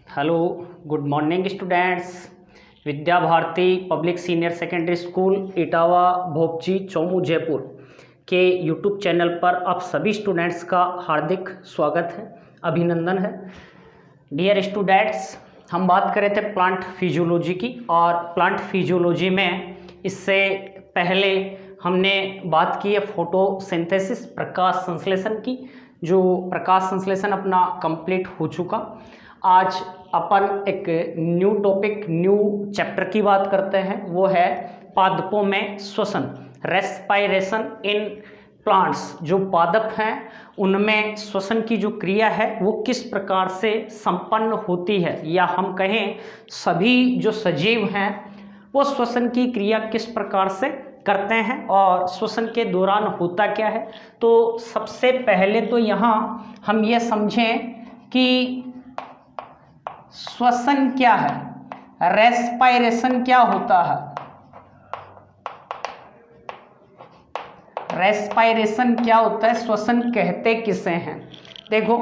Hello, good morning students. Vidya Bharati public senior secondary school Itawa Bhopji Chomu Jaipur के YouTube channel पर आप सभी स्टूडेंट्स का हार्दिक स्वागत है, अभिनंदन है। डियर स्टूडेंट्स, हम बात कर रहे थे प्लांट फिजियोलॉजी की, और प्लांट फिजियोलॉजी में इससे पहले हमने बात की है फोटोसिंथेसिस, प्रकाश संश्लेषण की। जो प्रकाश संश्लेषण अपना कंप्लीट हो चुका। आज अपन एक न्यू टॉपिक, न्यू चैप्टर की बात करते हैं, वो है पादपों में श्वसन, रेस्पायरेशन इन प्लांट्स। जो पादप हैं उनमें श्वसन की जो क्रिया है वो किस प्रकार से संपन्न होती है, या हम कहें सभी जो सजीव हैं वो श्वसन की क्रिया किस प्रकार से करते हैं और श्वसन के दौरान होता क्या है। तो सबसे पहले तो यहाँ हम ये समझें कि श्वसन क्या है, रेस्पायरेशन क्या होता है। रेस्पायरेशन क्या होता है, श्वसन कहते किसे हैं। देखो,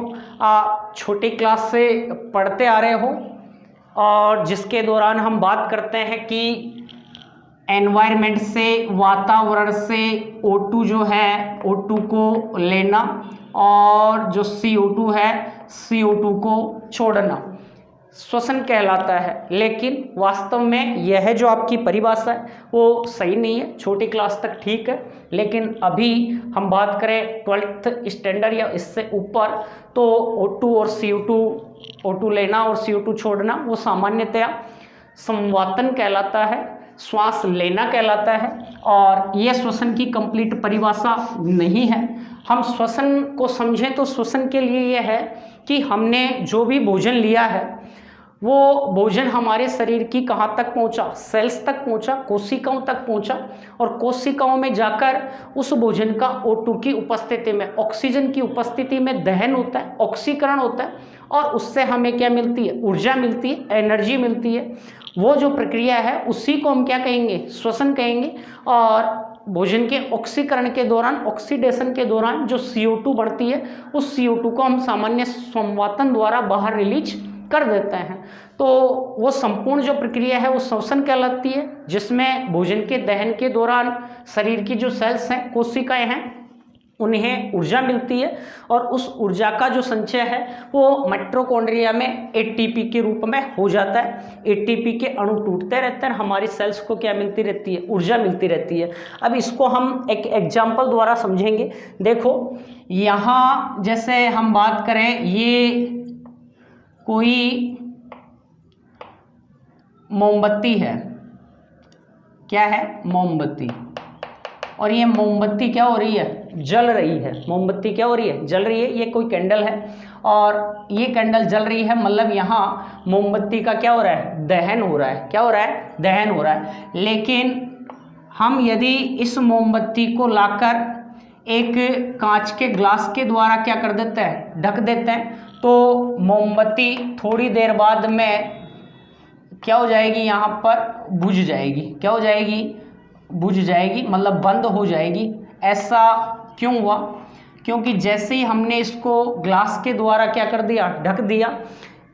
छोटी क्लास से पढ़ते आ रहे हो, और जिसके दौरान हम बात करते हैं कि एनवायरनमेंट से, वातावरण से O2 जो है O2 को लेना, और जो CO2 है CO2 को छोड़ना श्वसन कहलाता है। लेकिन वास्तव में यह जो आपकी परिभाषा है वो सही नहीं है। छोटी क्लास तक ठीक है, लेकिन अभी हम बात करें 12th स्टैंडर्ड या इससे ऊपर, तो O2 और CO2, O2 लेना और CO2 छोड़ना वो सामान्यतया संवातन कहलाता है, श्वास लेना कहलाता है, और यह श्वसन की कंप्लीट परिभाषा नहीं है। हम श्वसन को समझें तो श्वसन के लिए यह है कि हमने जो भी भोजन लिया है वो भोजन हमारे शरीर की कहाँ तक पहुँचा, सेल्स तक पहुँचा, कोशिकाओं तक पहुँचा, और कोशिकाओं में जाकर उस भोजन का O2 की उपस्थिति में, ऑक्सीजन की उपस्थिति में दहन होता है, ऑक्सीकरण होता है, और उससे हमें क्या मिलती है, ऊर्जा मिलती है, एनर्जी मिलती है। वो जो प्रक्रिया है उसी को हम क्या कहेंगे, श्वसन कहेंगे। और भोजन के ऑक्सीकरण के दौरान, ऑक्सीडेशन के दौरान जो CO2 बढ़ती है, उस CO2 को हम सामान्य संवातन द्वारा बाहर रिलीज कर देते हैं। तो वो संपूर्ण जो प्रक्रिया है वो श्वसन कहलाती है, जिसमें भोजन के दहन के दौरान शरीर की जो सेल्स हैं, कोशिकाएं हैं, उन्हें ऊर्जा मिलती है, और उस ऊर्जा का जो संचय है वो माइटोकॉन्ड्रिया में ATP के रूप में हो जाता है। ATP के अणु टूटते रहते हैं, हमारी सेल्स को क्या मिलती रहती है, ऊर्जा मिलती रहती है। अब इसको हम एक एग्जाम्पल द्वारा समझेंगे। देखो, यहाँ जैसे हम बात करें, ये कोई मोमबत्ती है, क्या है, मोमबत्ती, और ये मोमबत्ती क्या हो रही है, जल रही है। मोमबत्ती क्या हो रही है, जल रही है। ये कोई कैंडल है और ये कैंडल जल रही है, मतलब यहाँ मोमबत्ती का क्या हो रहा है, दहन हो रहा है। क्या हो रहा है, दहन हो रहा है। लेकिन हम यदि इस मोमबत्ती को लाकर एक कांच के ग्लास के द्वारा क्या कर देते हैं, ढक देते हैं, तो मोमबत्ती थोड़ी देर बाद में क्या हो जाएगी, यहाँ पर बुझ जाएगी। क्या हो जाएगी, बुझ जाएगी, मतलब बंद हो जाएगी। ऐसा क्यों हुआ? क्योंकि जैसे ही हमने इसको ग्लास के द्वारा क्या कर दिया, ढक दिया,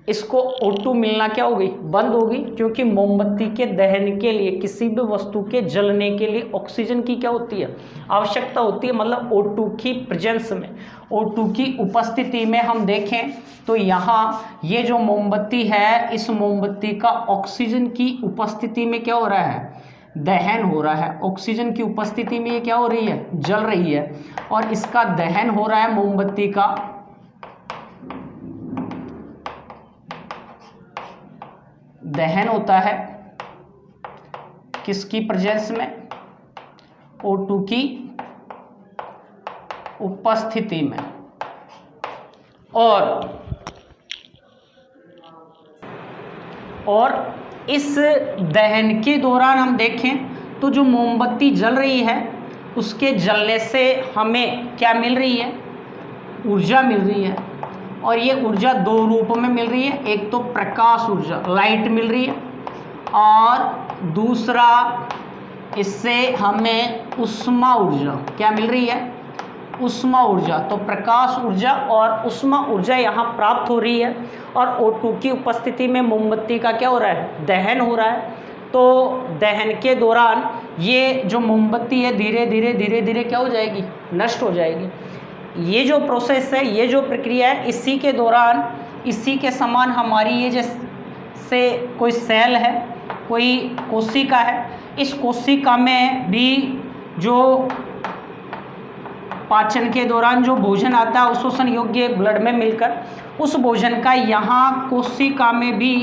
इसको O2 मिलना क्या हो गई, बंद होगी। क्योंकि मोमबत्ती के दहन के लिए, किसी भी वस्तु के जलने के लिए ऑक्सीजन की क्या होती है, आवश्यकता होती है। मतलब O2 की प्रेजेंस में, O2 की उपस्थिति में हम देखें तो यहाँ ये जो मोमबत्ती है, इस मोमबत्ती का ऑक्सीजन की उपस्थिति में क्या हो रहा है, दहन हो रहा है। ऑक्सीजन की उपस्थिति में ये क्या हो रही है, जल रही है, और इसका दहन हो रहा है। मोमबत्ती का दहन होता है किसकी प्रेजेंस में, O2 की उपस्थिति में। और इस दहन के दौरान हम देखें तो जो मोमबत्ती जल रही है, उसके जलने से हमें क्या मिल रही है, ऊर्जा मिल रही है। और ये ऊर्जा दो रूप में मिल रही है। एक तो प्रकाश ऊर्जा, लाइट मिल रही है, और दूसरा इससे हमें उष्मा ऊर्जा क्या मिल रही है, उष्मा ऊर्जा। तो प्रकाश ऊर्जा और उष्मा ऊर्जा यहाँ प्राप्त हो रही है और O2 की उपस्थिति में मोमबत्ती का क्या हो रहा है, दहन हो रहा है। तो दहन के दौरान ये जो मोमबत्ती है धीरे धीरे क्या हो जाएगी, नष्ट हो जाएगी। ये जो प्रोसेस है, ये जो प्रक्रिया है, इसी के दौरान इसी के समान हमारी ये जैसे कोई सेल है, कोई कोशिका है, इस कोशिका में भी जो पाचन के दौरान जो भोजन आता है अवशोषण योग्य ब्लड में मिलकर, उस भोजन का यहाँ कोशिका में भी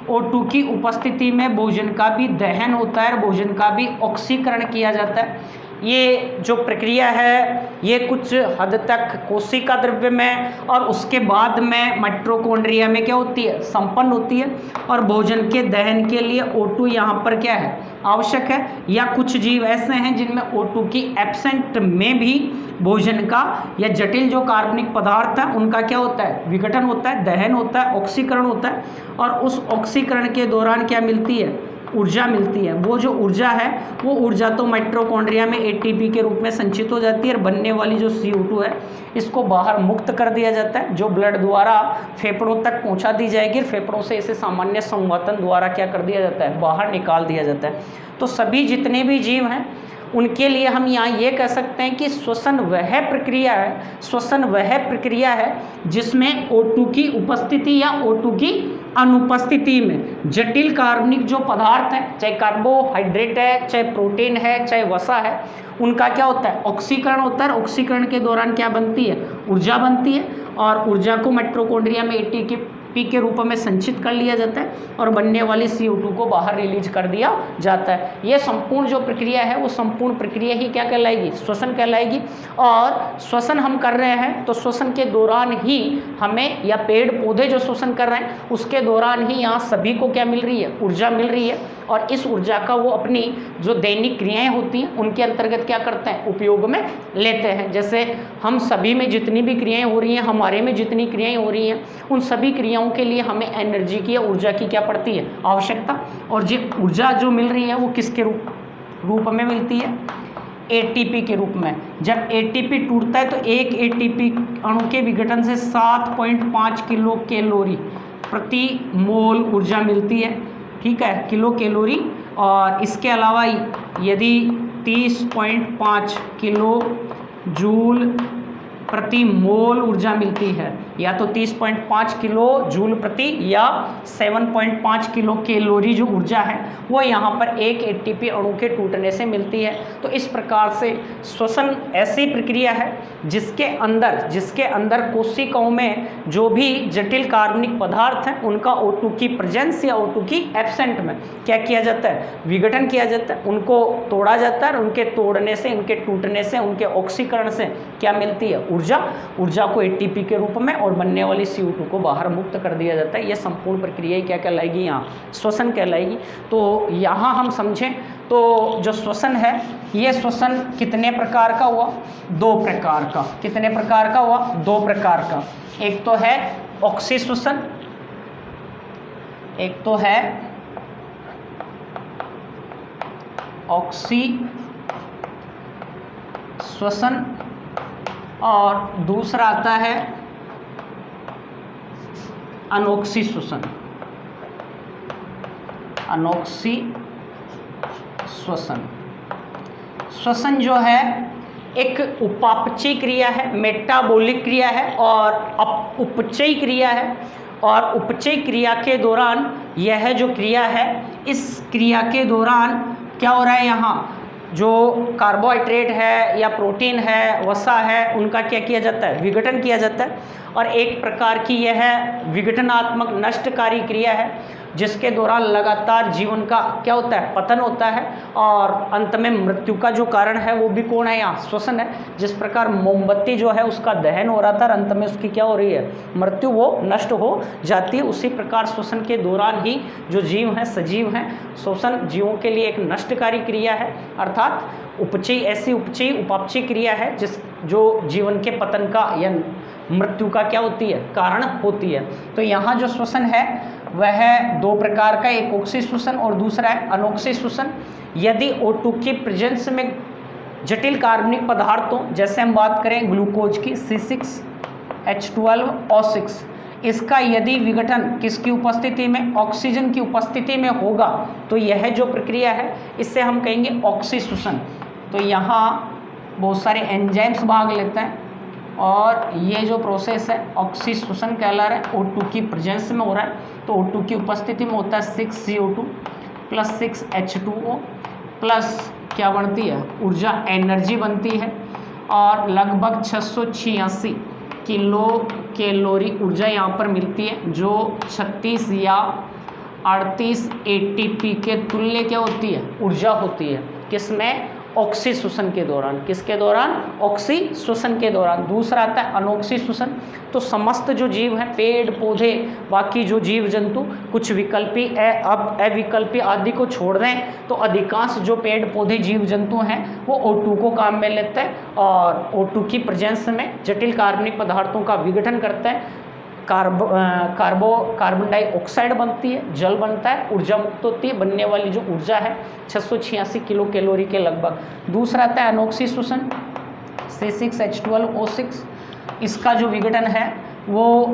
O2 की उपस्थिति में भोजन का भी दहन होता है और भोजन का भी ऑक्सीकरण किया जाता है। ये जो प्रक्रिया है ये कुछ हद तक कोशिका द्रव्य में और उसके बाद में माइटोकॉन्ड्रिया में क्या होती है, संपन्न होती है। और भोजन के दहन के लिए O2 यहाँ पर क्या है, आवश्यक है। या कुछ जीव ऐसे हैं जिनमें O2 की एब्सेंट में भी भोजन का या जटिल जो कार्बनिक पदार्थ है उनका क्या होता है, विघटन होता है, दहन होता है, ऑक्सीकरण होता है। और उस ऑक्सीकरण के दौरान क्या मिलती है, ऊर्जा मिलती है। वो जो ऊर्जा है वो ऊर्जा तो माइटोकॉन्ड्रिया में ATP के रूप में संचित हो जाती है और बनने वाली जो CO2 है इसको बाहर मुक्त कर दिया जाता है, जो ब्लड द्वारा फेफड़ों तक पहुंचा दी जाएगी। फेफड़ों से इसे सामान्य संवातन द्वारा क्या कर दिया जाता है, बाहर निकाल दिया जाता है। तो सभी जितने भी जीव हैं उनके लिए हम यहाँ ये कह सकते हैं कि श्वसन वह प्रक्रिया है जिसमें O2 की उपस्थिति या O2 की अनुपस्थिति में जटिल कार्बनिक जो पदार्थ हैं, चाहे कार्बोहाइड्रेट है, चाहे प्रोटीन है, चाहे वसा है, उनका क्या होता है, ऑक्सीकरण होता है। ऑक्सीकरण के दौरान क्या बनती है, ऊर्जा बनती है और ऊर्जा को माइटोकॉन्ड्रिया में ATP के रूप में संचित कर लिया जाता है और बनने वाली CO2 को बाहर रिलीज कर दिया जाता है। ये संपूर्ण जो प्रक्रिया है वो संपूर्ण प्रक्रिया ही क्या कहलाएगी, श्वसन कहलाएगी। और श्वसन हम कर रहे हैं तो श्वसन के दौरान ही हमें, या पेड़ पौधे जो श्वसन कर रहे हैं उसके दौरान ही यहाँ सभी को क्या मिल रही है, ऊर्जा मिल रही है। और इस ऊर्जा का वो अपनी जो दैनिक क्रियाएं होती हैं उनके अंतर्गत क्या करते हैं, उपयोग में लेते हैं। जैसे हम सभी में जितनी भी क्रियाएं हो रही हैं, हमारे में जितनी क्रियाएं हो रही हैं, उन सभी क्रियाओं के लिए हमें एनर्जी की या ऊर्जा की क्या पड़ती है, आवश्यकता। और जो ऊर्जा जो मिल रही है वो किसके रूप में मिलती है, ATP के रूप में। जब ATP टूटता है तो एक ATP अणु के विघटन से 7.5 किलो कैलोरी प्रति मोल ऊर्जा मिलती है, ठीक है, किलो कैलोरी। और इसके अलावा यदि 30.5 किलो जूल प्रति मोल ऊर्जा मिलती है, या तो 30.5 किलो जूल प्रति या 7.5 किलो कैलोरी जो ऊर्जा है वो यहाँ पर एक ATP अणु के टूटने से मिलती है। तो इस प्रकार से श्वसन ऐसी प्रक्रिया है जिसके अंदर कोशिकाओं में जो भी जटिल कार्बनिक पदार्थ हैं उनका O2 की प्रेजेंस या O2 की एब्सेंट में क्या किया जाता है, विघटन किया जाता है, उनको तोड़ा जाता है। और उनके तोड़ने से, उनके टूटने से, उनके ऑक्सीकरण से क्या मिलती है, ऊर्जा को ATP के रूप में और बनने वाली CO2 को बाहर मुक्त कर दिया जाता है। यह संपूर्ण प्रक्रिया क्या कहलाएगी, यहाँ श्वसन कहलाएगी। तो यहाँ हम समझें तो जो श्वसन है ये श्वसन कितने प्रकार का हुआ, 2 प्रकार का। कितने प्रकार का हुआ, 2 प्रकार का। एक तो है ऑक्सी श्वसन, एक तो है ऑक्सी श्वसन और दूसरा आता है अनोक्सी श्वसन। अनोक्सी श्वसन, श्वसन जो है एक उपापचयी क्रिया है, मेटाबॉलिक क्रिया है और उपचयी क्रिया है। और उपचयी क्रिया के दौरान यह जो क्रिया है, इस क्रिया के दौरान क्या हो रहा है, यहाँ जो कार्बोहाइड्रेट है या प्रोटीन है, वसा है, उनका क्या किया जाता है, विघटन किया जाता है। और एक प्रकार की यह विघटनात्मक नष्टकारी क्रिया है जिसके दौरान लगातार जीवन का क्या होता है, पतन होता है और अंत में मृत्यु का जो कारण है वो भी कौन है, यहाँ श्वसन है। जिस प्रकार मोमबत्ती जो है उसका दहन हो रहा था, अंत में उसकी क्या हो रही है, मृत्यु, वो नष्ट हो जाती है। उसी प्रकार श्वसन के दौरान ही जो जीव हैं, सजीव हैं, श्वसन जीवों के लिए एक नष्टकारी क्रिया है। अर्थात उपचयी, ऐसी उपचयी उपापचयी क्रिया है जो जीवन के पतन का या मृत्यु का क्या होती है, कारण होती है। तो यहाँ जो श्वसन है वह 2 प्रकार का, एक ऑक्सी श्वसन और दूसरा है अनोक्सी श्वसन। यदि O2 की प्रेजेंस में जटिल कार्बनिक पदार्थों, जैसे हम बात करें ग्लूकोज की C6H12O6, इसका यदि विघटन किसकी उपस्थिति में, ऑक्सीजन की उपस्थिति में होगा, तो यह जो प्रक्रिया है इसे हम कहेंगे ऑक्सीश्वसन। तो यहाँ बहुत सारे एंजाइम्स भाग लेते हैं और ये जो प्रोसेस है ऑक्सीश्वसन कहला रहा है, O2 की प्रेजेंस में हो रहा है। तो O2 की उपस्थिति में होता है 6CO2 प्लस 6H2O प्लस क्या बनती है, ऊर्जा, एनर्जी बनती है, और लगभग 686 किलो कैलोरी ऊर्जा यहाँ पर मिलती है, जो 36 या 38 ATP के तुल्य क्या होती है, ऊर्जा होती है। किसमें, ऑक्सीश्वसन के दौरान। किसके दौरान, ऑक्सीश्वसन के दौरान। दूसरा आता है अनोक्सीश्वसन। तो समस्त जो जीव हैं, पेड़ पौधे, बाकी जो जीव जंतु, कुछ विकल्पी अब अविकल्पी आदि को छोड़ दें तो अधिकांश जो पेड़ पौधे जीव जंतु हैं वो O2 को काम में लेते हैं और O2 की प्रेजेंस में जटिल कार्बनिक पदार्थों का विघटन करते हैं। कार्बन डाइऑक्साइड बनती है, जल बनता है, ऊर्जा मुक्त होती है। बनने वाली जो ऊर्जा है 686 किलो कैलोरी के लगभग। दूसरा आता है अनोक्सीश्वसन, C6H12O6। इसका जो विघटन है वो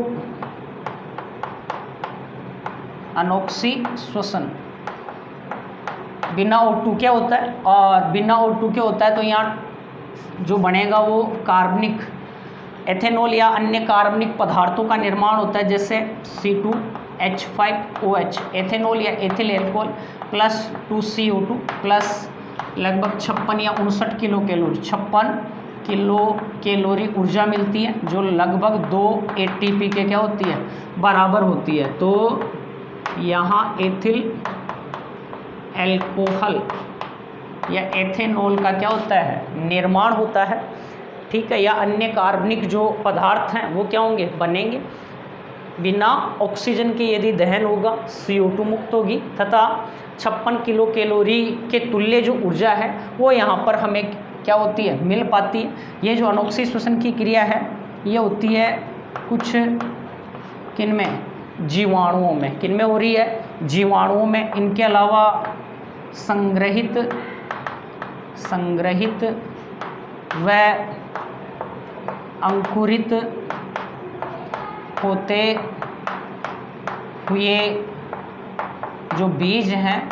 अनोक्सीश्वसन बिना O2 के होता है, और बिना O2 के होता है तो यहाँ जो बनेगा वो कार्बनिक एथेनॉल या अन्य कार्बनिक पदार्थों का निर्माण होता है, जैसे C2H5OH एथेनॉल या ethyl alcohol plus 2CO2 plus लगभग 56 या 59 किलो कैलोरी, 56 किलो कैलोरी ऊर्जा मिलती है, जो लगभग 2 ATP के क्या होती है, बराबर होती है। तो यहाँ एथिल एल्कोहल या एथेनॉल का क्या होता है, निर्माण होता है, ठीक है। या अन्य कार्बनिक जो पदार्थ हैं वो क्या होंगे, बनेंगे। बिना ऑक्सीजन के यदि दहन होगा CO2 मुक्त होगी, तथा 56 किलो कैलोरी के तुल्य जो ऊर्जा है वो यहाँ पर हमें क्या होती है, मिल पाती है। ये जो अनोक्सीश्वसन की क्रिया है ये होती है कुछ किनमें, जीवाणुओं में। किनमें हो रही है, जीवाणुओं में। इनके अलावा संग्रहित व अंकुरित होते हुए जो बीज हैं,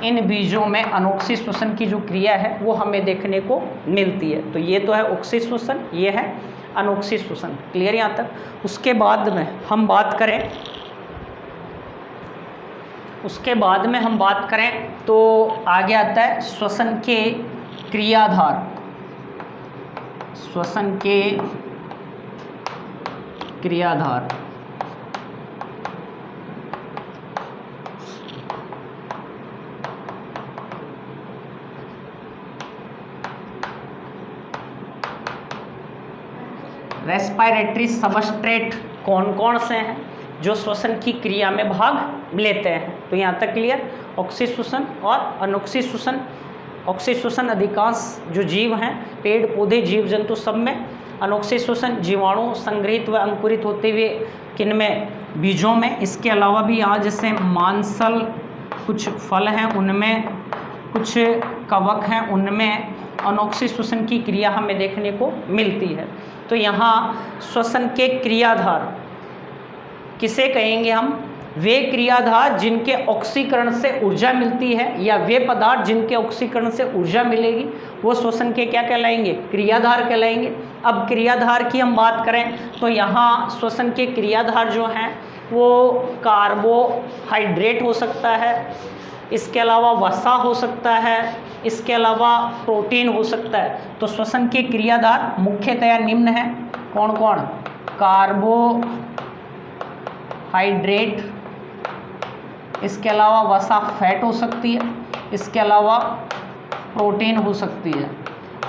इन बीजों में अनोक्सीश्वसन की जो क्रिया है वो हमें देखने को मिलती है। तो ये तो है ऑक्सीश्वसन, ये है अनोक्सीश्वसन। क्लियर यहाँ तक। उसके बाद में हम बात करें तो आगे आता है श्वसन के क्रियाधार। श्वसन के क्रियाधार रेस्पिरेटरी सबस्ट्रेट कौन कौन से हैं जो श्वसन की क्रिया में भाग लेते हैं। तो यहाँ तक क्लियर। ऑक्सीश्वसन और अनोक्सीश्वसन। ऑक्सीश्वसन अधिकांश जो जीव हैं, पेड़ पौधे जीव जंतु सब में। अनोक्सीश्वसन जीवाणु संग्रहित व अंकुरित होते हुए किनमें, बीजों में। इसके अलावा भी यहाँ जैसे मांसल, कुछ फल हैं उनमें, कुछ कवक हैं उनमें अनोक्सीश्वसन की क्रिया हमें देखने को मिलती है। तो यहाँ श्वसन के क्रियाधार किसे कहेंगे हम, वे क्रियाधार जिनके ऑक्सीकरण से ऊर्जा मिलती है, या वे पदार्थ जिनके ऑक्सीकरण से ऊर्जा मिलेगी, वो श्वसन के क्या कहलाएंगे, क्रियाधार कहलाएंगे। अब क्रियाधार की हम बात करें तो यहाँ श्वसन के क्रियाधार जो हैं वो कार्बोहाइड्रेट हो सकता है, इसके अलावा वसा हो सकता है, इसके अलावा प्रोटीन हो सकता है। तो श्वसन के क्रियाधार मुख्यतया निम्न हैं। कौन कौन, कार्बोहाइड्रेट, इसके अलावा वसा फैट हो सकती है, इसके अलावा प्रोटीन हो सकती है।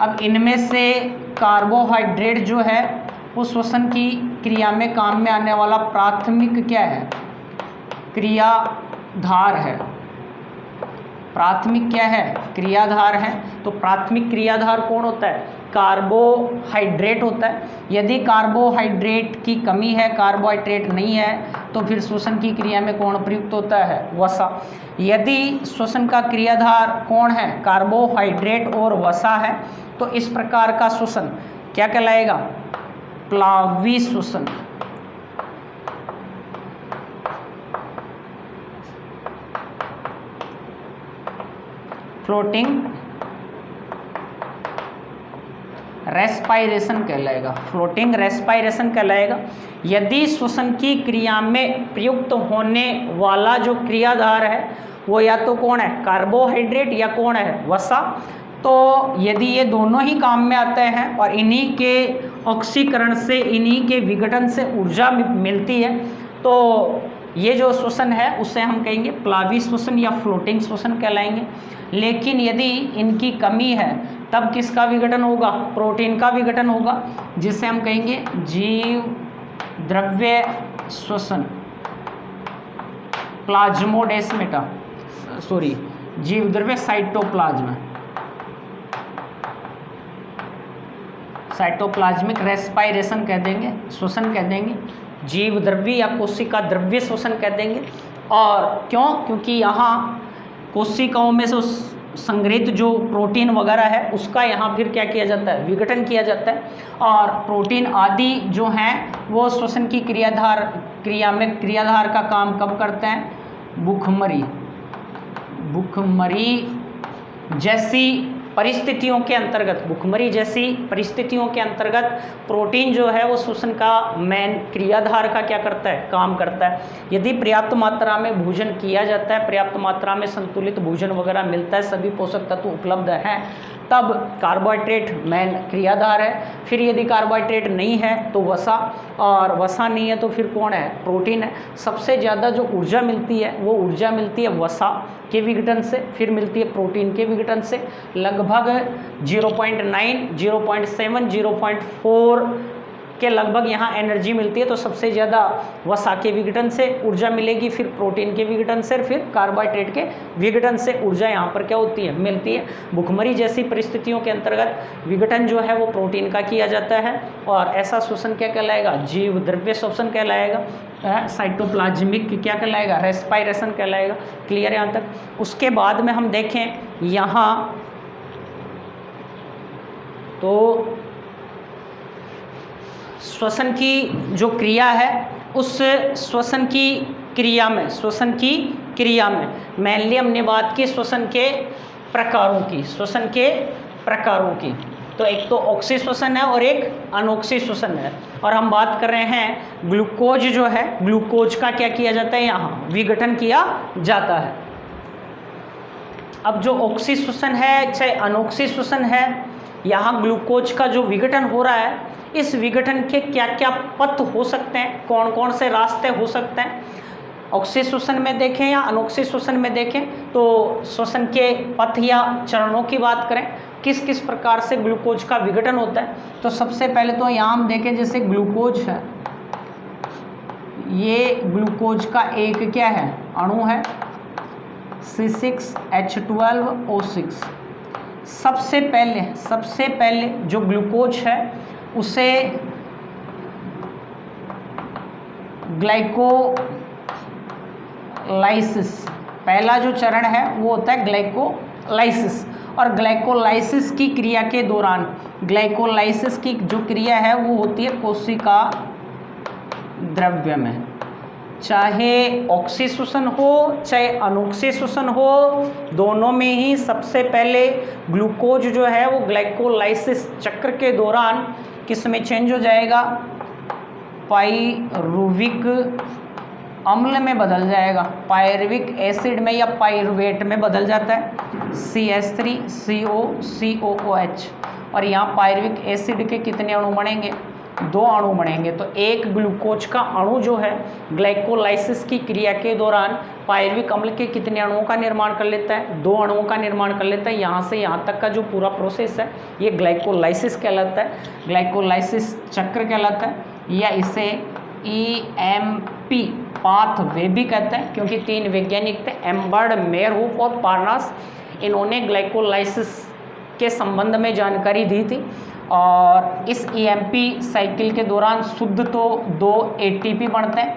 अब इनमें से कार्बोहाइड्रेट जो है वो श्वसन की क्रिया में काम में आने वाला प्राथमिक क्या है, क्रियाधार है। प्राथमिक क्या है, क्रियाधार है। तो प्राथमिक क्रियाधार कौन होता है, कार्बोहाइड्रेट होता है। यदि कार्बोहाइड्रेट की कमी है, कार्बोहाइड्रेट नहीं है, तो फिर श्वसन की क्रिया में कौन प्रयुक्त होता है, वसा। यदि श्वसन का क्रियाधार कौन है, कार्बोहाइड्रेट और वसा है, तो इस प्रकार का श्वसन क्या कहलाएगा? प्लावी श्वसन। फ्लोटिंग रेस्पायरेशन कहलाएगा, फ्लोटिंग रेस्पायरेशन कहलाएगा। यदि श्वसन की क्रिया में प्रयुक्त होने वाला जो क्रियाधार है वो या तो कौन है? कार्बोहाइड्रेट, या कौन है? वसा। तो यदि ये दोनों ही काम में आते हैं और इन्हीं के ऑक्सीकरण से, इन्हीं के विघटन से ऊर्जा मिलती है, तो ये जो श्वसन है उसे हम कहेंगे प्लावी श्वसन या फ्लोटिंग श्वसन कहलाएंगे। लेकिन यदि इनकी कमी है तब किसका विघटन होगा? प्रोटीन का विघटन होगा, जिसे हम कहेंगे जीव द्रव्य श्वसन, प्लाज्मोडेस्माटा, सॉरी जीव द्रव्य साइटोप्लाज्म, साइटोप्लाज्मिक रेस्पायरेशन कह देंगे, श्वसन कह देंगे, जीव द्रव्य या कोशिका द्रव्य श्वसन कह देंगे। और क्यों? क्योंकि यहाँ कोशिकाओं में से संग्रहित जो प्रोटीन वगैरह है उसका यहाँ फिर क्या किया जाता है? विघटन किया जाता है। और प्रोटीन आदि जो हैं वो श्वसन की क्रिया में क्रियाधार का काम कब करते हैं? भुखमरी जैसी परिस्थितियों के अंतर्गत, भुखमरी जैसी परिस्थितियों के अंतर्गत प्रोटीन जो है वो श्वसन का मेन क्रियाधार का क्या करता है? काम करता है। यदि पर्याप्त मात्रा में भोजन किया जाता है, पर्याप्त मात्रा में संतुलित भोजन वगैरह मिलता है, सभी पोषक तत्व उपलब्ध हैं, तब कार्बोहाइड्रेट मेन क्रियाधार है। फिर यदि कार्बोहाइड्रेट नहीं है तो वसा, और वसा नहीं है तो फिर कौन है? प्रोटीन है। सबसे ज़्यादा जो ऊर्जा मिलती है वो ऊर्जा मिलती है वसा के विघटन से, फिर मिलती है प्रोटीन के विघटन से। लगभग 0.9, 0.7, 0.4 के लगभग यहाँ एनर्जी मिलती है। तो सबसे ज़्यादा वसा के विघटन से ऊर्जा मिलेगी, फिर प्रोटीन के विघटन से, फिर कार्बोहाइड्रेट के विघटन से ऊर्जा यहाँ पर क्या होती है? मिलती है। भुखमरी जैसी परिस्थितियों के अंतर्गत विघटन जो है वो प्रोटीन का किया जाता है, और ऐसा श्वसन क्या कहलाएगा? जीव द्रव्य श्वसन कहलाएगा। साइटोप्लाज्मिक क्या कहलाएगा? रेस्पायरेशन कहलाएगा। क्लियर है यहाँ तक? उसके बाद में हम देखें यहाँ तो श्वसन की जो क्रिया है उस श्वसन की क्रिया में मेनली हमने बात की श्वसन के प्रकारों की। तो एक तो ऑक्सी श्वसन है और एक अनोक्सी श्वसन है, और हम बात कर रहे हैं ग्लूकोज जो है, ग्लूकोज का क्या किया जाता है? यहाँ विघटन किया जाता है। अब जो ऑक्सी श्वसन है चाहे अनोक्सी श्वसन है, यहाँ ग्लूकोज का जो विघटन हो रहा है, इस विघटन के क्या क्या पथ हो सकते हैं, कौन कौन से रास्ते हो सकते हैं? ऑक्सी श्वसन में देखें या अनोक्सी श्वसन में देखें, तो श्वसन के पथ या चरणों की बात करें, किस किस प्रकार से ग्लूकोज का विघटन होता है। तो सबसे पहले तो यहाँ हम देखें, जैसे ग्लूकोज है, ये ग्लूकोज का एक क्या है? अणु है, C6H12O6। सबसे पहले जो ग्लूकोज है उसे ग्लाइकोलाइसिस, पहला जो चरण है वो होता है ग्लाइकोलाइसिस। और ग्लाइकोलाइसिस की क्रिया के दौरान, ग्लाइकोलाइसिस की जो क्रिया है वो होती है कोशिका द्रव्य में, चाहे ऑक्सी श्वसन हो चाहे अनोक्सी श्वसन हो, दोनों में ही सबसे पहले ग्लूकोज जो है वो ग्लाइकोलाइसिस चक्र के दौरान किस में चेंज हो जाएगा? पाइरुविक अम्ल में बदल जाएगा, पायरुविक एसिड में या पायरुवेट में बदल जाता है, CH3COCOOH। और यहाँ पायरुविक एसिड के कितने अणु बनेंगे? 2 अणु बनेंगे। तो एक ग्लूकोज का अणु जो है ग्लाइकोलाइसिस की क्रिया के दौरान पायरुविक अम्ल के कितने अणुओं का निर्माण कर लेता है? 2 अणुओं का निर्माण कर लेता है। यहाँ से यहाँ तक का जो पूरा प्रोसेस है ये ग्लाइकोलाइसिस कहलाता है, ग्लाइकोलाइसिस चक्र कहलाता है, या इसे EMP पाथवे भी कहते हैं, क्योंकि 3 वैज्ञानिक थे, एम्बर्ड, मेयरहूफ और पार्नास। इन्होंने ग्लाइकोलाइसिस के संबंध में जानकारी दी थी। और इस EMP साइकिल के दौरान शुद्ध तो 2 ATP बनते हैं,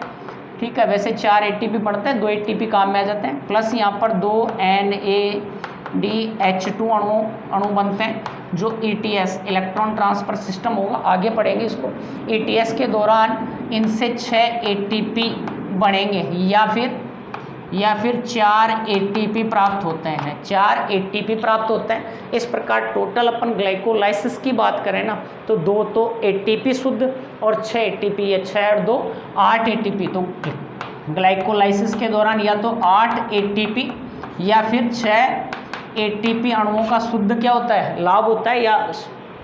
ठीक है, वैसे 4 ATP बनते हैं, 2 ATP काम में आ जाते हैं, प्लस यहाँ पर 2 NADH2 अणु बनते हैं, जो ETS इलेक्ट्रॉन ट्रांसफर सिस्टम होगा, आगे पढ़ेंगे इसको। ETS के दौरान इनसे 6 ATP बनेंगे या फिर 4 ATP प्राप्त होते हैं, 4 ATP प्राप्त होते हैं। इस प्रकार टोटल अपन ग्लाइकोलाइसिस की बात करें ना तो 2 तो ATP शुद्ध और 6 ATP, या 6 और 2 8 ATP। तो ग्लाइकोलाइसिस के दौरान या तो 8 ATP या फिर 6 ATP अणुओं का शुद्ध क्या होता है, लाभ होता है, या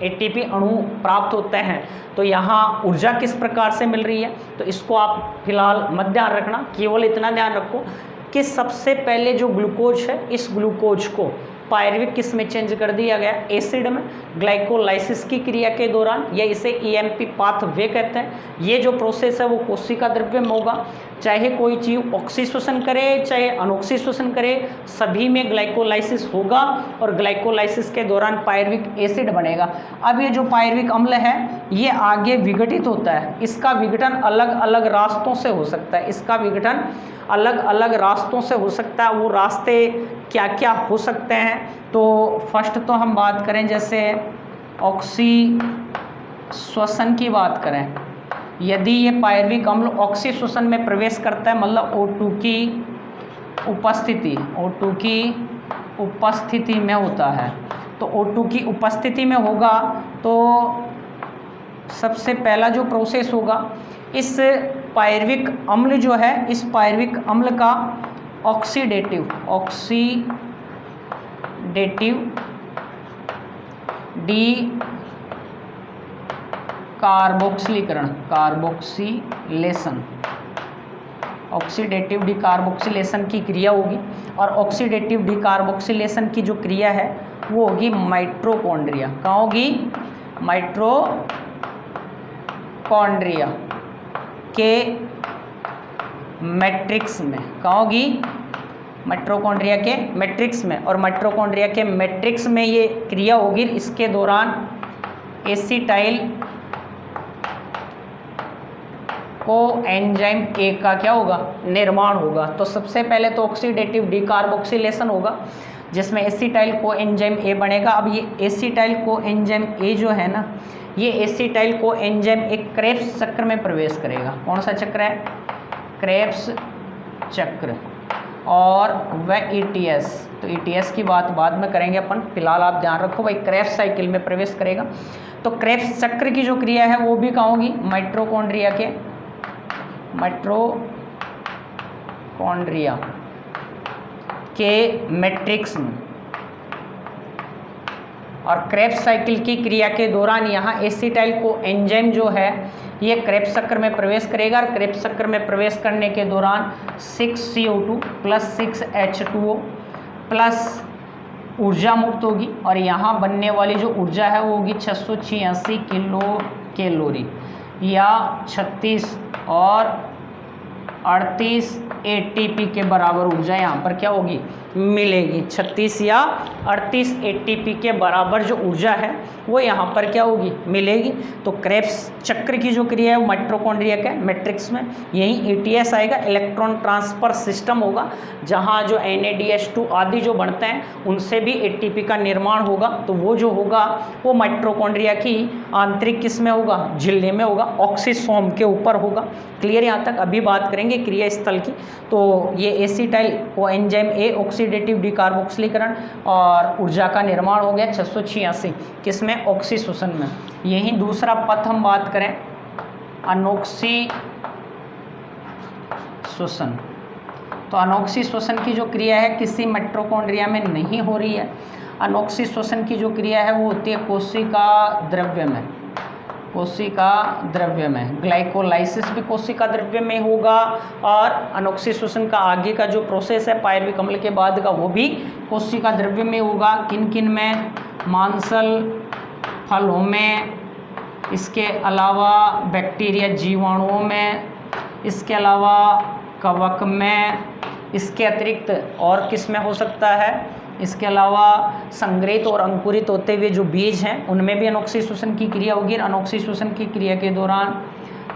ATP अणु प्राप्त होते हैं। तो यहाँ ऊर्जा किस प्रकार से मिल रही है, तो इसको आप फिलहाल मत ध्यान रखना, केवल इतना ध्यान रखो कि सबसे पहले जो ग्लूकोज है, इस ग्लूकोज को पायरुविक किस में चेंज कर दिया गया, एसिड में, ग्लाइकोलाइसिस की क्रिया के दौरान, या इसे EMP पाथवे कहते हैं। ये जो प्रोसेस है वो कोशिका द्रव्य में होगा, चाहे कोई चीज़ ऑक्सीश्वसन करे चाहे अनऑक्सीश्वसन करे, सभी में ग्लाइकोलाइसिस होगा और ग्लाइकोलाइसिस के दौरान पायरुविक एसिड बनेगा। अब ये जो पायरुविक अम्ल है ये आगे विघटित होता है, इसका विघटन अलग अलग रास्तों से हो सकता है, इसका विघटन अलग अलग रास्तों से हो सकता है। वो रास्ते क्या क्या हो सकते हैं, तो फर्स्ट तो हम बात करें जैसे ऑक्सीश्वसन की बात करें, यदि ये पायरुविक अम्ल ऑक्सीश्वसन में प्रवेश करता है, मतलब O2 की उपस्थिति में होता है, तो O2 की उपस्थिति में होगा तो सबसे पहला जो प्रोसेस होगा, इस पायरुविक अम्ल जो है, इस पायरुविक अम्ल का ऑक्सीडेटिव कार्बोक्सिलेशन, ऑक्सीडेटिव डिकार्बोक्सिलेशन की क्रिया होगी। और ऑक्सीडेटिव डिकार्बोक्सिलेशन की जो क्रिया है वो होगी माइटोकॉन्ड्रिया। कहाँ होगी, माइटोकॉन्ड्रिया के मैट्रिक्स में। कहाँ होगी, माइटोकॉन्ड्रिया के मैट्रिक्स में। और माइटोकॉन्ड्रिया के मैट्रिक्स में ये क्रिया होगी, इसके दौरान एसिटाइल कोएंजाइम ए का क्या होगा, निर्माण होगा। तो सबसे पहले तो ऑक्सीडेटिव डिकार्बोक्सिलेशन होगा जिसमें एसिटाइल कोएंजाइम ए बनेगा। अब ये एसिटाइल कोएंजाइम ए जो है ना, ये एसिटाइल कोएंजाइम एक क्रेब्स चक्र में प्रवेश करेगा। कौन सा चक्र है, क्रेब्स चक्र। और वह ETS, तो ETS की बात बाद में करेंगे अपन, फिलहाल आप ध्यान रखो भाई, क्रेब्स साइकिल में प्रवेश करेगा। तो क्रेब्स चक्र की जो क्रिया है वो भी कहाँ होगी, माइटोकॉन्ड्रिया के मैट्रिक्स में। और क्रेब्स साइकिल की क्रिया के दौरान यहाँ एसिटाइल कोएंजाइम जो है ये क्रेब्स चक्र में प्रवेश करेगा। और क्रेब्स चक्र में प्रवेश करने के दौरान 6CO2 प्लस 6H2O प्लस ऊर्जा मुक्त होगी। और यहाँ बनने वाली जो ऊर्जा है वो होगी 686 किलो कैलोरी, या 36 और 38 ATP के बराबर ऊर्जा यहाँ पर क्या होगी, मिलेगी। 36 या 38 ATP के बराबर जो ऊर्जा है वो यहाँ पर क्या होगी, मिलेगी। तो क्रेब्स चक्र की जो क्रिया है वो माइटोकॉन्ड्रिया के मैट्रिक्स में, यही ETS आएगा, इलेक्ट्रॉन ट्रांसफर सिस्टम होगा, जहाँ जो NADH2 आदि जो बनते हैं उनसे भी ATP का निर्माण होगा। तो वो जो होगा वो माइटोकॉन्ड्रिया की आंतरिक किस में होगा, झिल्ली में होगा, ऑक्सीसोम के ऊपर होगा। क्लियर यहाँ तक। अभी बात करेंगे क्रिया स्थल की। तो ये एसिटाइल कोएंजाइम ए ऑक्सीडेटिव डिकार्बोक्सिलीकरण और ऊर्जा का निर्माण हो गया 686 किसमें, ऑक्सीश्वसन में। यही दूसरा पथ हम बात करें अनॉक्सीश्वसन। तो अनॉक्सीश्वसन की जो क्रिया है किसी माइटोकॉन्ड्रिया में नहीं हो रही है। अनॉक्सीश्वसन की जो क्रिया है वो होती है कोशिका द्रव्य में, कोशिका द्रव्य में। ग्लाइकोलाइसिस भी कोशिका द्रव्य में होगा और अनॉक्सीश्वसन का आगे का जो प्रोसेस है पायरुविक अम्ल के बाद का वो भी कोशिका द्रव्य में होगा। किन किन में, मांसल फलों में, इसके अलावा बैक्टीरिया जीवाणुओं में, इसके अलावा कवक में, इसके अतिरिक्त और किस में हो सकता है, इसके अलावा संग्रहित और अंकुरित होते हुए जो बीज हैं उनमें भी अनॉक्सीश्वसन की क्रिया होगी। अनॉक्सीश्वसन की क्रिया के दौरान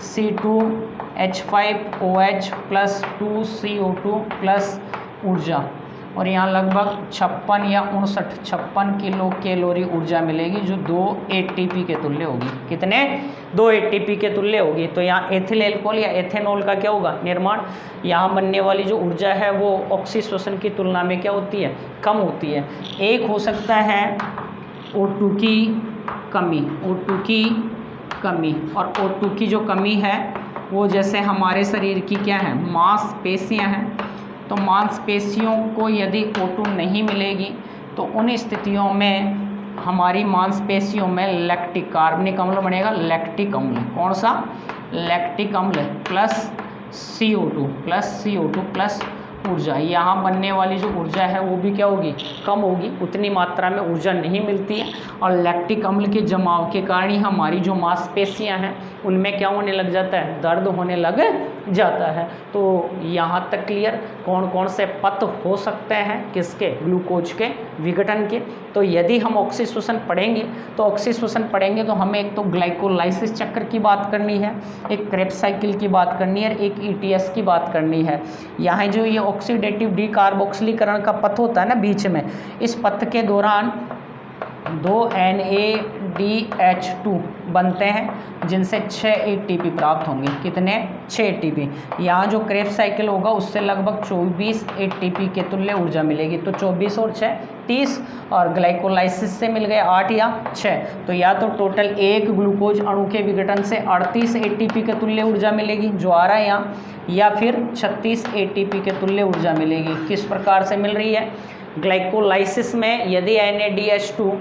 C2H5OH प्लस 2CO2 प्लस ऊर्जा और यहाँ लगभग 56 या 56 किलो कैलोरी ऊर्जा मिलेगी, जो 2 ATP के तुल्य होगी। कितने? 2 ATP के तुल्य होगी। तो यहाँ एथिल अल्कोहल या एथेनॉल का क्या होगा? निर्माण। यहाँ बनने वाली जो ऊर्जा है वो ऑक्सीश्वसन की तुलना में क्या होती है? कम होती है। एक हो सकता है O2 की कमी, O2 की कमी, और O2 की जो कमी है वो जैसे हमारे शरीर की क्या है? मांसपेशियां हैं। तो मांसपेशियों को यदि O2 नहीं मिलेगी तो उन स्थितियों में हमारी मांसपेशियों में लैक्टिक कार्बनिक अम्ल बनेगा। लैक्टिक अम्ल कौन सा? लैक्टिक अम्ल प्लस CO2 प्लस ऊर्जा। यहाँ बनने वाली जो ऊर्जा है वो भी क्या होगी? कम होगी, उतनी मात्रा में ऊर्जा नहीं मिलती है। और लैक्टिक अम्ल के जमाव के कारण ही हमारी जो मांसपेशियां हैं उनमें क्या होने लग जाता है? दर्द होने लग जाता है। तो यहाँ तक क्लियर? कौन कौन से पथ हो सकते हैं किसके? ग्लूकोज के विघटन के। तो यदि हम ऑक्सीश्वसन पढ़ेंगे तो हमें एक तो ग्लाइकोलाइसिस चक्र की बात करनी है, एक क्रेब्स साइकिल की बात करनी है, एक ETS की बात करनी है। यहाँ जो ये ऑक्सीडेटिव डीकार्बोक्सिलीकरण का पथ होता है ना बीच में, इस पथ के दौरान 2 NADH2 बनते हैं जिनसे 6 ATP प्राप्त होंगे। कितने? 6 ATP। यहाँ जो क्रेब्स साइकिल होगा उससे लगभग 24 ATP के तुल्य ऊर्जा मिलेगी। तो 24 और 6 30, और ग्लाइकोलाइसिस से मिल गए 8 या 6। तो या तो टोटल एक ग्लूकोज अणु के विघटन से 38 ATP के तुल्य ऊर्जा मिलेगी जो आ रहा है यहाँ, या फिर 36 ATP के तुल्य ऊर्जा मिलेगी। किस प्रकार से मिल रही है? ग्लाइकोलाइसिस में यदि NADH2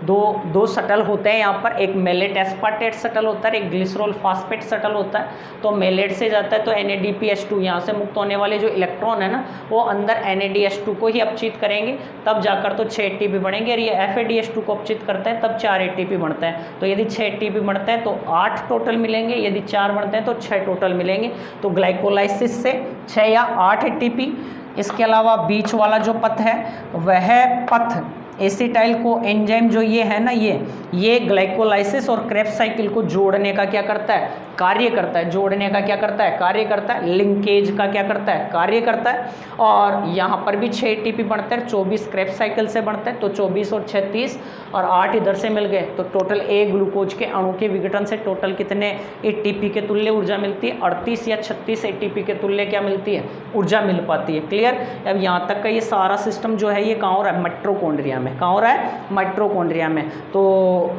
दो शटल होते हैं यहाँ पर, एक मेलेट एस्पार्टेट शटल होता है, एक ग्लिसरॉल फास्फेट शटल होता है। तो मेलेट से जाता है तो NADPH2, यहाँ से मुक्त होने वाले जो इलेक्ट्रॉन है ना वो अंदर NADH2 को ही अपचित करेंगे, तब जाकर तो 6 ATP बढ़ेंगे। और ये FADH2 को अपचित करता है तब 4 ATP बढ़ता है। तो यदि 6 ATP बढ़ता है तो 8 टोटल मिलेंगे, यदि 4 बढ़ते हैं तो 6 टोटल मिलेंगे। तो ग्लाइकोलाइसिस से 6 या 8 ATP। इसके अलावा बीच वाला जो पथ है वह पथ एसिटाइल को एंजाइम जो ये है ना, ये ग्लाइकोलाइसिस और क्रेब्स साइकिल को जोड़ने का क्या करता है? कार्य करता है। जोड़ने का क्या करता है? कार्य करता है। लिंकेज का क्या करता है? कार्य करता है। और यहाँ पर भी 6 ATP बढ़ते हैं, 24 क्रेब्स साइकिल से बढ़ते हैं, तो 24 और 36 और 8 इधर से मिल गए। तो टोटल एक ग्लूकोज के अणु के विघटन से टोटल कितने ATP के तुल्य ऊर्जा मिलती है? 38 या 36 ATP के तुल्य क्या मिलती है? ऊर्जा मिल पाती है। क्लियर? अब यहाँ तक का ये सारा सिस्टम जो है ये कहाँ हो रहा है? माइटोकॉन्ड्रिया में। कहाँ हो रहा है? माइटोकॉन्ड्रिया में। तो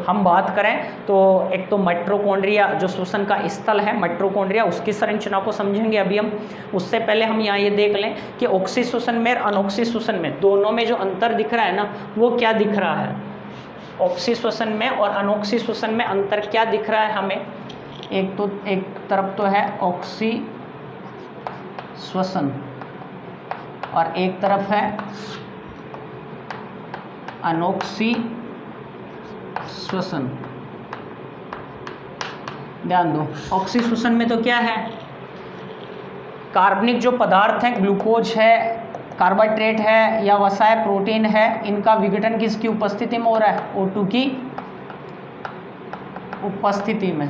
हम बात करें तो एक तो माइटोकॉन्ड्रिया जो श्वसन का स्थल है माइटोकॉन्ड्रिया, उसकी संरचना को समझेंगे अभी हम। उससे पहले हम यहाँ ये देख लें कि ऑक्सीश्वसन में और अनऑक्सीश्वसन में दोनों में जो अंतर दिख रहा है ना वो क्या दिख रहा है? ऑक्सीश्वसन में और अनऑक्सीश्वसन में अंतर क्या दिख रहा है हमें? एक तरफ तो है ऑक्सीश्वसन और एक तरफ है अनऑक्सीश्वसन। ध्यान दो, ऑक्सीश्वसन में तो क्या है? कार्बनिक जो पदार्थ हैं, ग्लूकोज है, कार्बोहाइड्रेट है या वसा है, प्रोटीन है, इनका विघटन किसकी उपस्थिति में हो रहा है? O2 की उपस्थिति में।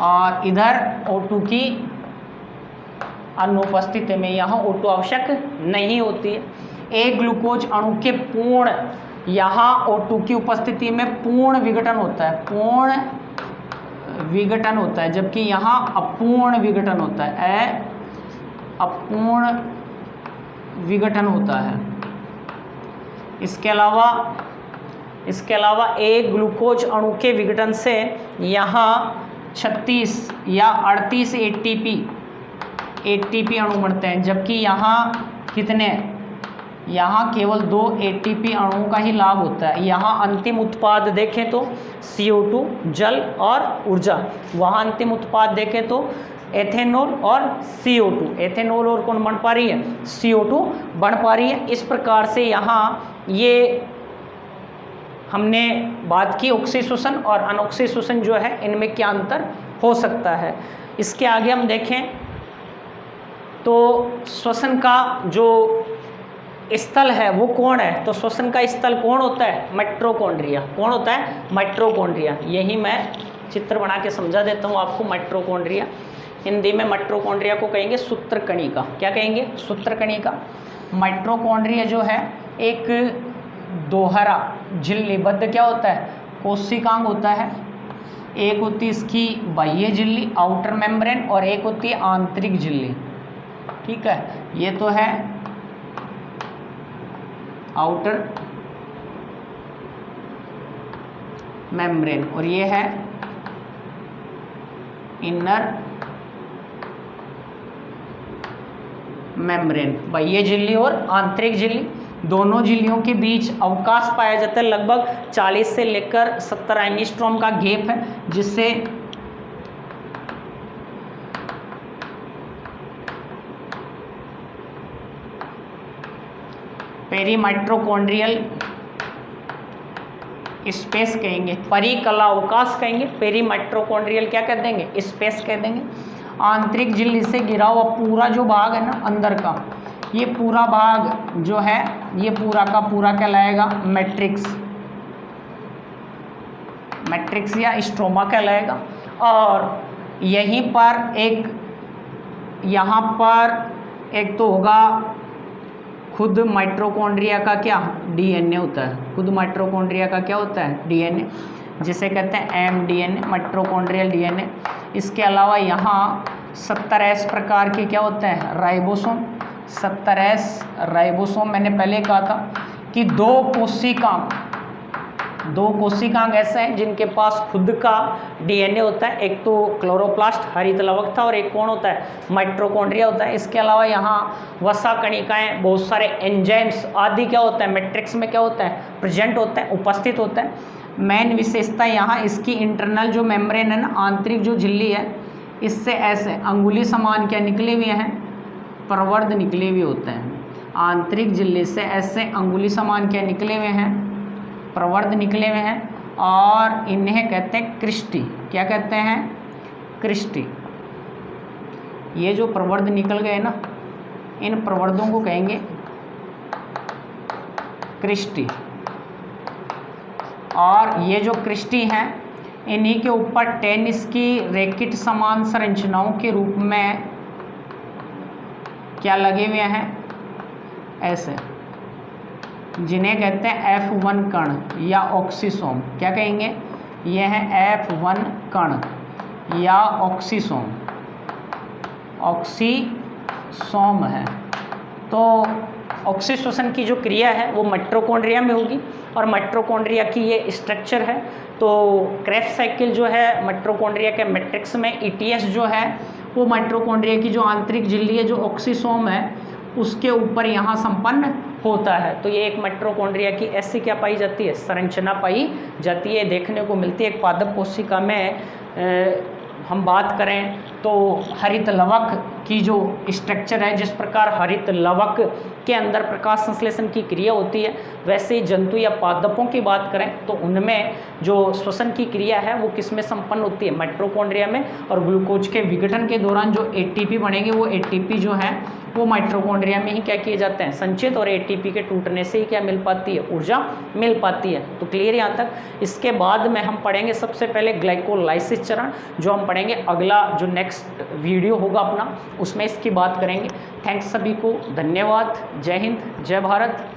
और इधर O2 की अनुपस्थिति में। यहाँ O2 आवश्यक नहीं होती है। एक ग्लूकोज अणु के पूर्ण, यहाँ O2 की उपस्थिति में पूर्ण विघटन होता है, पूर्ण विघटन होता है, जबकि यहाँ अपूर्ण विघटन होता है, अपूर्ण विघटन होता है। इसके अलावा एक ग्लूकोज अणु के विघटन से यहाँ 36 या 38 ATP अणु बनते हैं, जबकि यहाँ कितने? यहाँ केवल 2 ATP अणुओं का ही लाभ होता है। यहाँ अंतिम उत्पाद देखें तो CO2 जल और ऊर्जा, वहाँ अंतिम उत्पाद देखें तो एथेनॉल और CO2। एथेनॉल और कौन बन पा रही है? CO2 बन पा रही है। इस प्रकार से यहाँ ये हमने बात की ऑक्सीश्वसन और अनऑक्सीश्वसन जो है इनमें क्या अंतर हो सकता है। इसके आगे हम देखें तो श्वसन का जो स्थल है वो कौन है? तो श्वसन का स्थल कौन होता है? माइटोकॉन्ड्रिया। कौन होता है? माइटोकॉन्ड्रिया। यही मैं चित्र बना के समझा देता हूँ आपको। माइटोकॉन्ड्रिया हिंदी में माइटोकॉन्ड्रिया को कहेंगे सूत्रकणिका। क्या कहेंगे? सूत्रकणिका। माइटोकॉन्ड्रिया जो है एक दोहरा झिल्लीबद्ध क्या होता है? कोशिकांग होता है। एक होती है इसकी बाह्य झिल्ली आउटर मेम्ब्रेन और एक होती है आंतरिक झिल्ली। ठीक है, ये तो है आउटर मेम्ब्रेन और ये है इनर मेम्ब्रेन। बाह्य झिल्ली और आंतरिक झिल्ली, दोनों झिल्लियों के बीच अवकाश पाया जाता है। लगभग 40 से लेकर 70 एंगस्ट्रॉम का गैप है, जिससे पेरीमाइट्रोकॉन्ड्रियल स्पेस कहेंगे, परिकला अवकाश कहेंगे। पेरीमाइट्रोकॉन्ड्रियल क्या कह देंगे? स्पेस कह देंगे। आंतरिक झिल्ली से घिरा हुआ पूरा जो भाग है ना अंदर का, ये पूरा भाग जो है ये पूरा का पूरा कहलाएगा मैट्रिक्स, मैट्रिक्स या स्ट्रोमा कहलाएगा। और यहीं पर एक, यहाँ पर एक तो होगा खुद माइटोकॉन्ड्रिया का क्या? डीएनए होता है। खुद माइटोकॉन्ड्रिया का क्या होता है? डीएनए, जिसे कहते हैं एमडीएनए, माइटोकॉन्ड्रियल डीएनए। इसके अलावा यहाँ 70S प्रकार के क्या होते हैं? राइबोसोम। 70S राइबोसोम, मैंने पहले कहा था कि दो कोशिकांग ऐसे हैं जिनके पास खुद का डीएनए होता है। एक तो क्लोरोप्लास्ट हरित लवक था और एक कौन होता है? माइटोकॉन्ड्रिया होता है। इसके अलावा यहाँ वसा कणिकाएं, बहुत सारे एंजाइम्स आदि क्या होता है? मैट्रिक्स में क्या होता है? प्रेजेंट होता है, उपस्थित होता है। मेन विशेषता यहाँ इसकी इंटरनल जो मेम्ब्रेन है ना, आंतरिक जो झिल्ली है, इससे ऐसे अंगुली समान क्या निकले हुए हैं? प्रवर्ध निकले हुए होते हैं। आंतरिक झिल्ली से ऐसे अंगुली समान क्या निकले हुए हैं? प्रवर्ध निकले हुए हैं और इन्हें कहते हैं क्रिस्टी। क्या कहते हैं? क्रिस्टी। ये जो प्रवर्ध निकल गए ना, इन प्रवर्धों को कहेंगे क्रिस्टी। और ये जो क्रिस्टी हैं, इन्हीं के ऊपर टेनिस की रैकेट समान संरचनाओं के रूप में क्या लगे हुए हैं? ऐसे, जिन्हें कहते हैं F1 कण या ऑक्सीसोम। क्या कहेंगे? ये है F1 कण या ऑक्सीसोम, ऑक्सीसोम है। तो ऑक्सीसोशन की जो क्रिया है वो माइटोकॉन्ड्रिया में होगी और माइटोकॉन्ड्रिया की ये स्ट्रक्चर है। तो क्रेब्स साइकिल जो है माइटोकॉन्ड्रिया के मैट्रिक्स में, ETS जो है वो माइटोकॉन्ड्रिया की जो आंतरिक झिल्ली है, जो ऑक्सीसोम है, उसके ऊपर यहाँ संपन्न होता है। तो ये एक माइटोकॉन्ड्रिया की ऐसी क्या पाई जाती है? संरचना पाई जाती है, देखने को मिलती है। एक पादप कोशिका में हम बात करें तो हरित लवक की जो स्ट्रक्चर है, जिस प्रकार हरित लवक के अंदर प्रकाश संश्लेषण की क्रिया होती है, वैसे जंतु या पादपों की बात करें तो उनमें जो श्वसन की क्रिया है वो किस में संपन्न होती है? माइटोकॉन्ड्रिया में। और ग्लूकोज के विघटन के दौरान जो ATP बनेंगे, वो ATP जो है वो माइटोकॉन्ड्रिया में ही क्या किए जाते हैं? संचित। और ATP के टूटने से ही क्या मिल पाती है? ऊर्जा मिल पाती है। तो क्लियर यहाँ तक। इसके बाद में हम पढ़ेंगे सबसे पहले ग्लाइकोलाइसिस चरण, जो हम पढ़ेंगे अगला जो नेक्स्ट वीडियो होगा अपना, उसमें इसकी बात करेंगे। थैंक्स सभी को, धन्यवाद। जय हिंद, जय भारत।